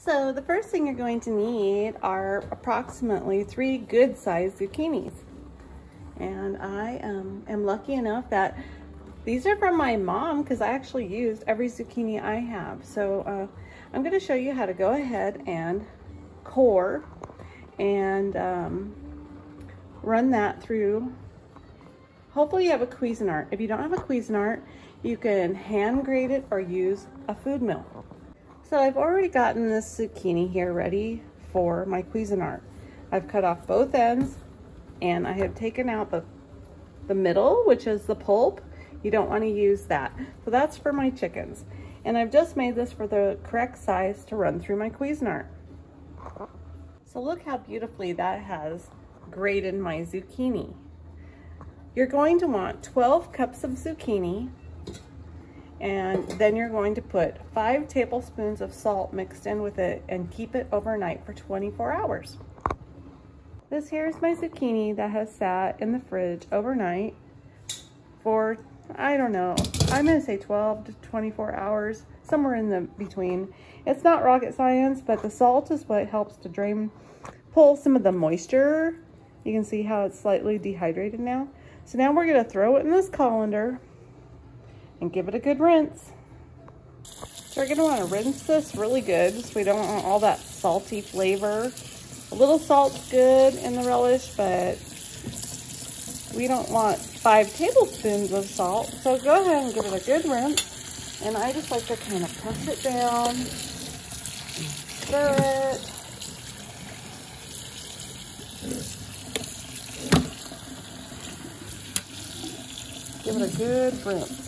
So the first thing you're going to need are approximately 3 good-sized zucchinis. And I am lucky enough that these are from my mom because I actually used every zucchini I have. So I'm going to show you how to go ahead and core and run that through. Hopefully you have a Cuisinart. If you don't have a Cuisinart, you can hand grate it or use a food mill. So I've already gotten this zucchini here ready for my Cuisinart. I've cut off both ends and I have taken out the middle, which is the pulp. You don't want to use that. So that's for my chickens. And I've just made this for the correct size to run through my Cuisinart. So look how beautifully that has grated my zucchini. You're going to want 12 cups of zucchini, and then you're going to put 5 tablespoons of salt mixed in with it and keep it overnight for 24 hours. This here is my zucchini that has sat in the fridge overnight for, I don't know, I'm gonna say 12 to 24 hours, somewhere in the between. It's not rocket science, but the salt is what helps to pull some of the moisture. You can see how it's slightly dehydrated now. So now we're gonna throw it in this colander and give it a good rinse. So we're gonna wanna rinse this really good so we don't want all that salty flavor. A little salt's good in the relish, but we don't want 5 tablespoons of salt. So go ahead and give it a good rinse. And I just like to kind of press it down and stir it. Give it a good rinse.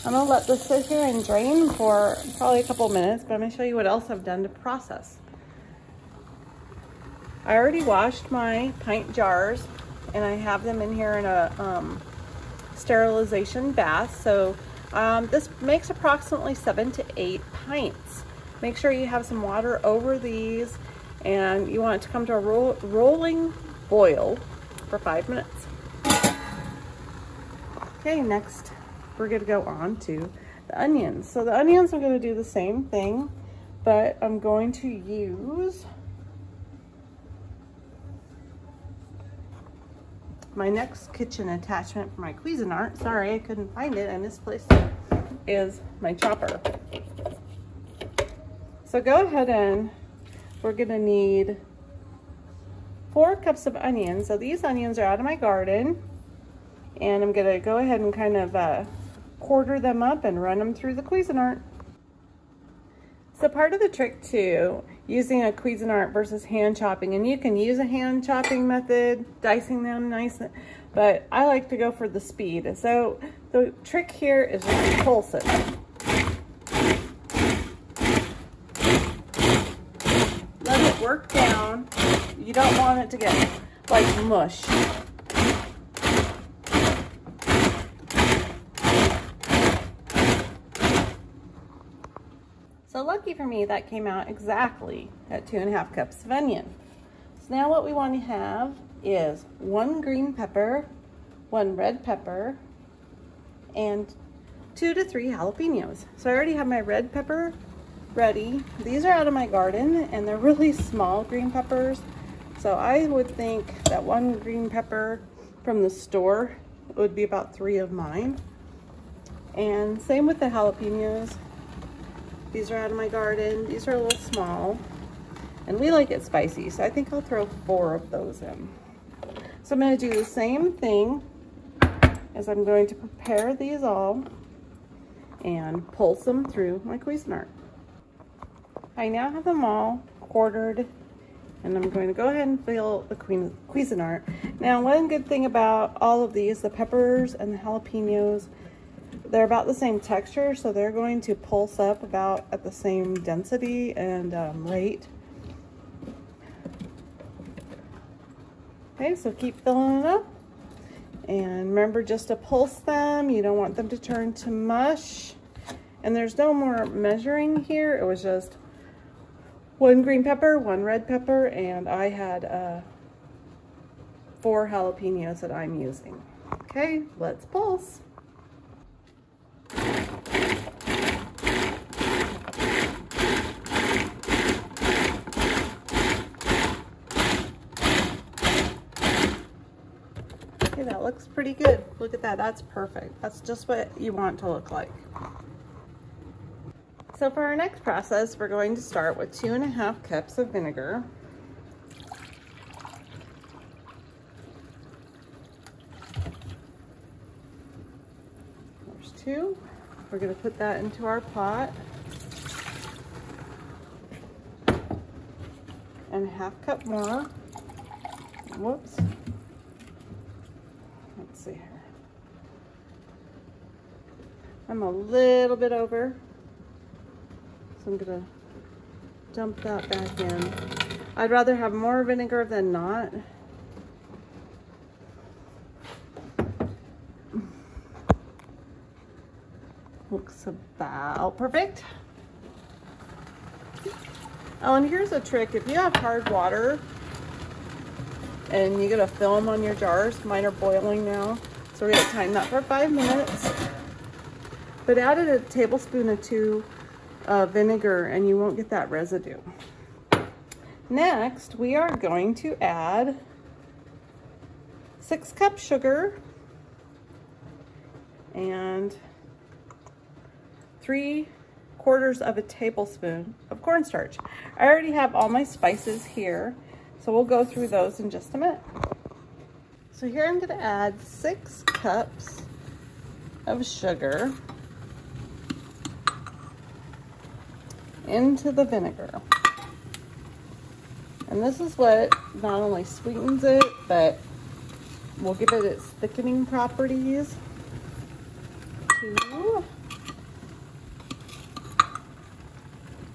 I'm gonna let this sit here and drain for probably a couple minutes, but I'm gonna show you what else I've done to process. I already washed my pint jars and I have them in here in a sterilization bath. So this makes approximately 7 to 8 pints. Make sure you have some water over these and you want it to come to a rolling boil for 5 minutes. Okay, next we're gonna go on to the onions. So the onions, I'm gonna do the same thing, but I'm going to use my next kitchen attachment for my Cuisinart. Sorry, I couldn't find it. I misplaced it. Is my chopper. So go ahead and we're gonna need 4 cups of onions. So these onions are out of my garden, and I'm gonna go ahead and kind of quarter them up and run them through the Cuisinart. So part of the trick too, using a Cuisinart versus hand chopping, and you can use a hand chopping method, dicing them nice, but I like to go for the speed. So the trick here is just to pulse it. Let it work down. You don't want it to get like mush. So lucky for me, that came out exactly at 2.5 cups of onion. So now what we want to have is 1 green pepper, 1 red pepper, and 2 to 3 jalapenos. So I already have my red pepper ready. These are out of my garden and they're really small green peppers. So I would think that 1 green pepper from the store would be about 3 of mine. And same with the jalapenos. These are out of my garden. These are a little small and we like it spicy, so I think I'll throw 4 of those in. So I'm going to do the same thing as I'm going to prepare these all and pulse them through my Cuisinart. I now have them all quartered and I'm going to go ahead and fill the Cuisinart. Now, one good thing about all of these, the peppers and the jalapenos, they're about the same texture, so they're going to pulse up about at the same density and rate. Okay, so keep filling it up. And remember just to pulse them. You don't want them to turn to mush. And there's no more measuring here. It was just 1 green pepper, 1 red pepper, and I had 4 jalapenos that I'm using. Okay, let's pulse. Okay, that looks pretty good. Look at that, that's perfect. That's just what you want to look like. So for our next process, we're going to start with 2.5 cups of vinegar. There's 2. We're going to put that into our pot. And 1/2 cup more. Whoops. Let's see here. I'm a little bit over. So I'm gonna dump that back in. I'd rather have more vinegar than not. Looks about perfect. Oh, and here's a trick. If you have hard water and you get a film on your jars, mine are boiling now, so we're gonna time that for 5 minutes. But add a tablespoon or 2 vinegar and you won't get that residue. Next, we are going to add 6 cups sugar and 3/4 of a tablespoon of cornstarch. I already have all my spices here, so we'll go through those in just a minute. So here I'm going to add 6 cups of sugar into the vinegar. And this is what not only sweetens it, but will give it its thickening properties. 2,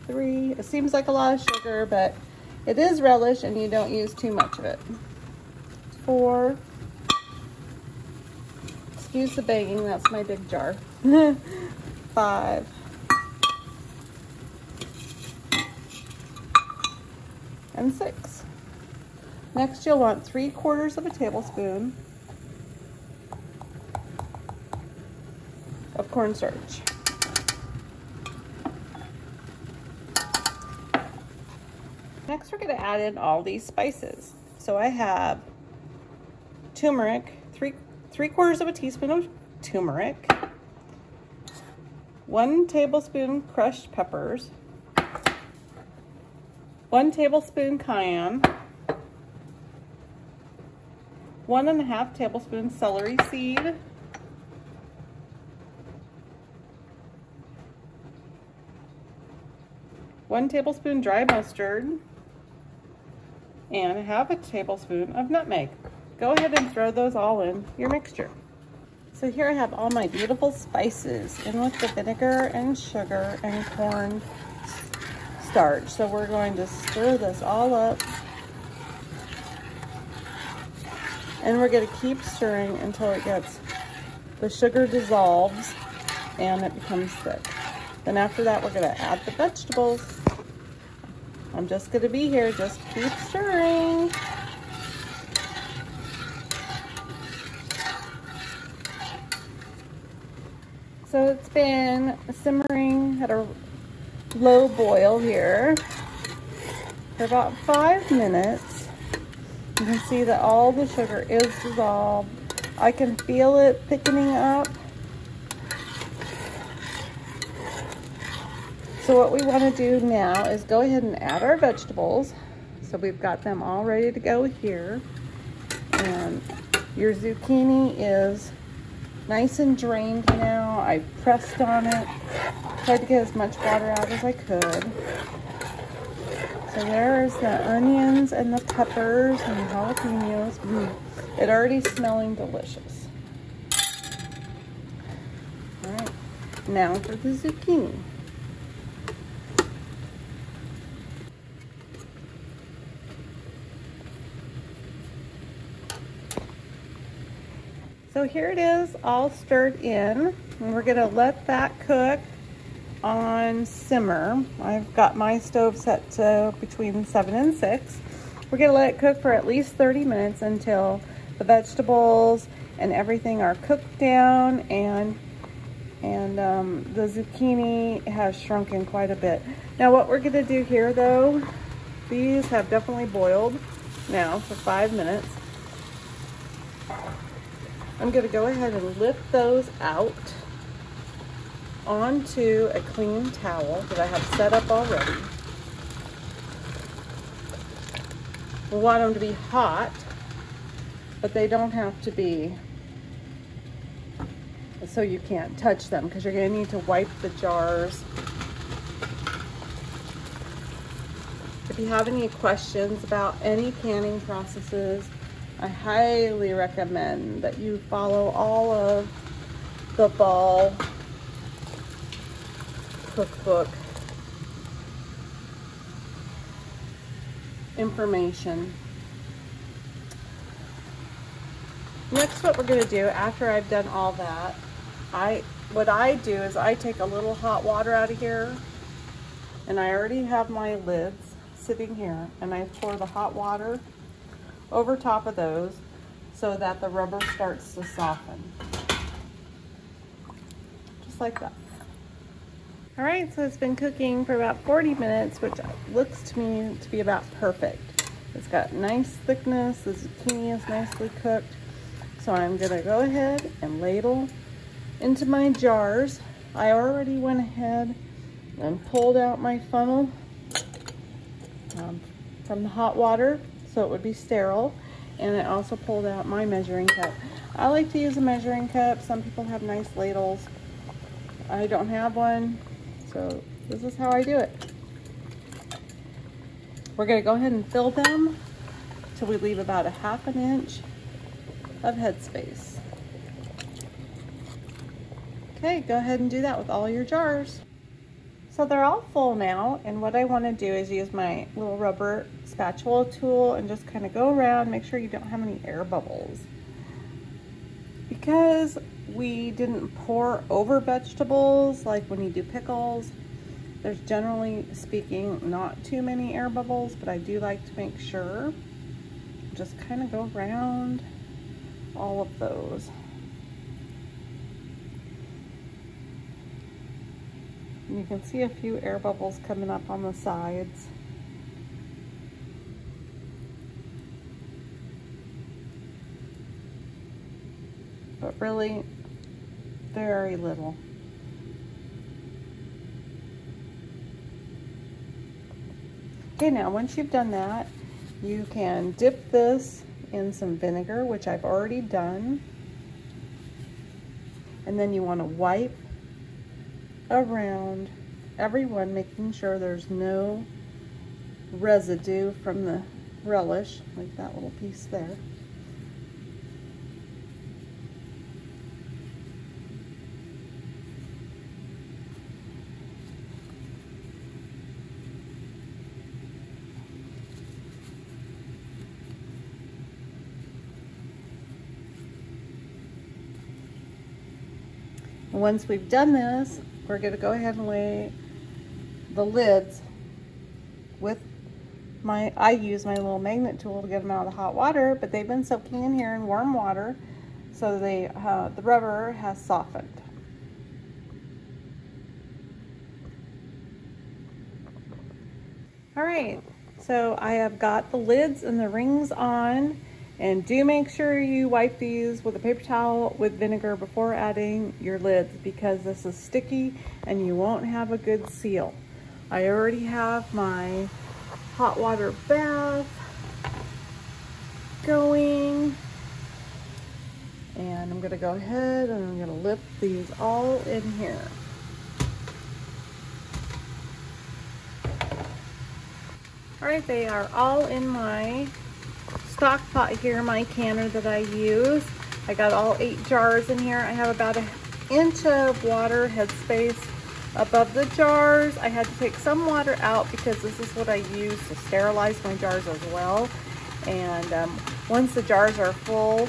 3. It seems like a lot of sugar, but it is relish and you don't use too much of it. 4. Excuse the banging, that's my big jar. 5. And 6. Next, you'll want 3/4 of a tablespoon of cornstarch. Next, we're going to add in all these spices. So I have turmeric, 3/4 of a teaspoon of turmeric, 1 tablespoon crushed peppers, 1 tablespoon cayenne, 1.5 tablespoon celery seed, 1 tablespoon dry mustard, and 1/2 tablespoon of nutmeg. Go ahead and throw those all in your mixture. So here I have all my beautiful spices in with the vinegar and sugar and corn starch. So we're going to stir this all up. And we're going to keep stirring until the sugar dissolves and it becomes thick. Then after that, we're going to add the vegetables. I'm just going to be here, just keep stirring. So it's been simmering at a low boil here for about 5 minutes. You can see that all the sugar is dissolved. I can feel it thickening up. So what we want to do now is go ahead and add our vegetables. So we've got them all ready to go here. And your zucchini is nice and drained now. I pressed on it, tried to get as much water out as I could. So there's the onions and the peppers and the jalapenos. It's already smelling delicious. All right, now for the zucchini. So here it is, all stirred in, and we're gonna let that cook on simmer. I've got my stove set to between 7 and 6. We're gonna let it cook for at least 30 minutes until the vegetables and everything are cooked down, and the zucchini has shrunken quite a bit. Now what we're gonna do here though, these have definitely boiled now for 5 minutes. I'm gonna go ahead and lift those out onto a clean towel that I have set up already. We want them to be hot, but they don't have to be so you can't touch them, because you're going to need to wipe the jars. If you have any questions about any canning processes, I highly recommend that you follow all of the Ball cookbook information. Next, what we're going to do after I've done all that, what I do is I take a little hot water out of here, and I already have my lids sitting here, and I pour the hot water over top of those so that the rubber starts to soften. Just like that. All right, so it's been cooking for about 40 minutes, which looks to me to be about perfect. It's got nice thickness, the zucchini is nicely cooked. So I'm gonna go ahead and ladle into my jars. I already went ahead and pulled out my funnel from the hot water so it would be sterile. And I also pulled out my measuring cup. I like to use a measuring cup. Some people have nice ladles. I don't have one, so this is how I do it. We're gonna go ahead and fill them till we leave about a ½ inch of headspace. Okay, go ahead and do that with all your jars. So they're all full now, and what I want to do is use my little rubber spatula tool and just kind of go around, make sure you don't have any air bubbles. Because we didn't pour over vegetables like when you do pickles, there's generally speaking not too many air bubbles, but I do like to make sure. Just kind of go around all of those. And you can see a few air bubbles coming up on the sides. But really very little. Okay, now once you've done that, you can dip this in some vinegar, which I've already done. And then you want to wipe around everyone, making sure there's no residue from the relish, like that little piece there. Once we've done this, we're going to go ahead and lay the lids with I use my little magnet tool to get them out of the hot water, but they've been soaking in here in warm water, so the rubber has softened. All right, so I have got the lids and the rings on. And do make sure you wipe these with a paper towel with vinegar before adding your lids, because this is sticky and you won't have a good seal. I already have my hot water bath going. And I'm gonna go ahead and I'm gonna lift these all in here. All right, they are all in my Stockpot here, my canner that I use. I got all 8 jars in here. I have about 1 inch of water headspace above the jars. I had to take some water out because this is what I use to sterilize my jars as well. And once the jars are full,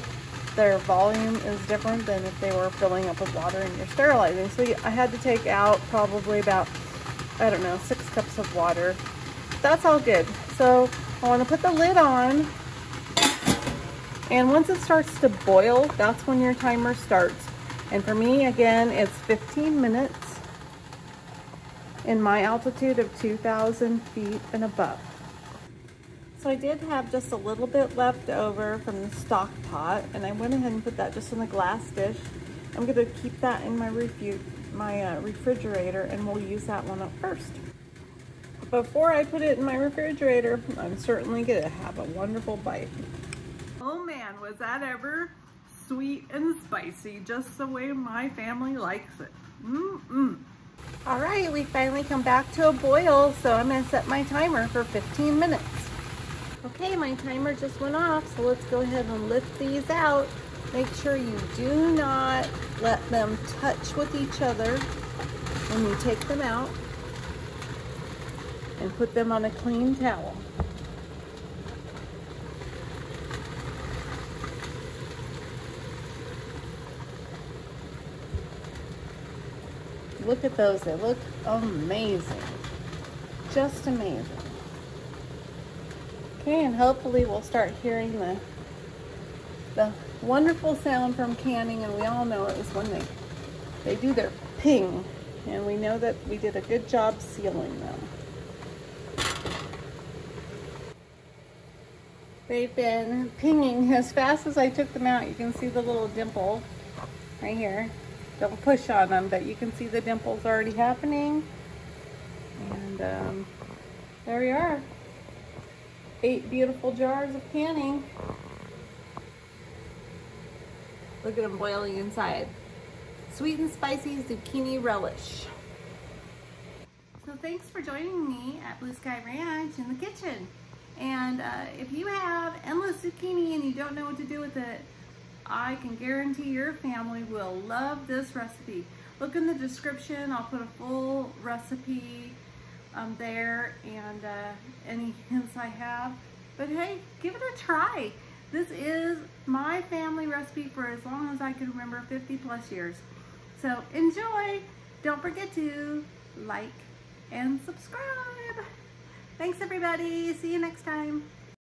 their volume is different than if they were filling up with water and you're sterilizing. So I had to take out probably about, I don't know, 6 cups of water. That's all good. So I want to put the lid on. And once it starts to boil, that's when your timer starts. And for me, again, it's 15 minutes in my altitude of 2,000 feet and above. So I did have just a little bit left over from the stock pot, and I went ahead and put that just in a glass dish. I'm gonna keep that in my refrigerator, and we'll use that one up first. Before I put it in my refrigerator, I'm certainly gonna have a wonderful bite. Oh man, was that ever sweet and spicy, just the way my family likes it. All right, we finally come back to a boil, so I'm gonna set my timer for 15 minutes. Okay, my timer just went off, so let's go ahead and lift these out. Make sure you do not let them touch with each other when you take them out, and put them on a clean towel. Look at those, they look amazing. Just amazing. Okay, and hopefully we'll start hearing the wonderful sound from canning, and we all know it is when they do their ping, and we know that we did a good job sealing them. They've been pinging as fast as I took them out. You can see the little dimple right here. Don't push on them, but you can see the dimples already happening. And there we are. 8 beautiful jars of canning. Look at them boiling inside. Sweet and spicy zucchini relish. So thanks for joining me at Blue Sky Ranch in the kitchen. And if you have endless zucchini and you don't know what to do with it, I can guarantee your family will love this recipe. Look in the description, I'll put a full recipe there, and any hints I have. But hey, give it a try. This is my family recipe for as long as I can remember, 50 plus years. So enjoy. Don't forget to like and subscribe. Thanks everybody. See you next time.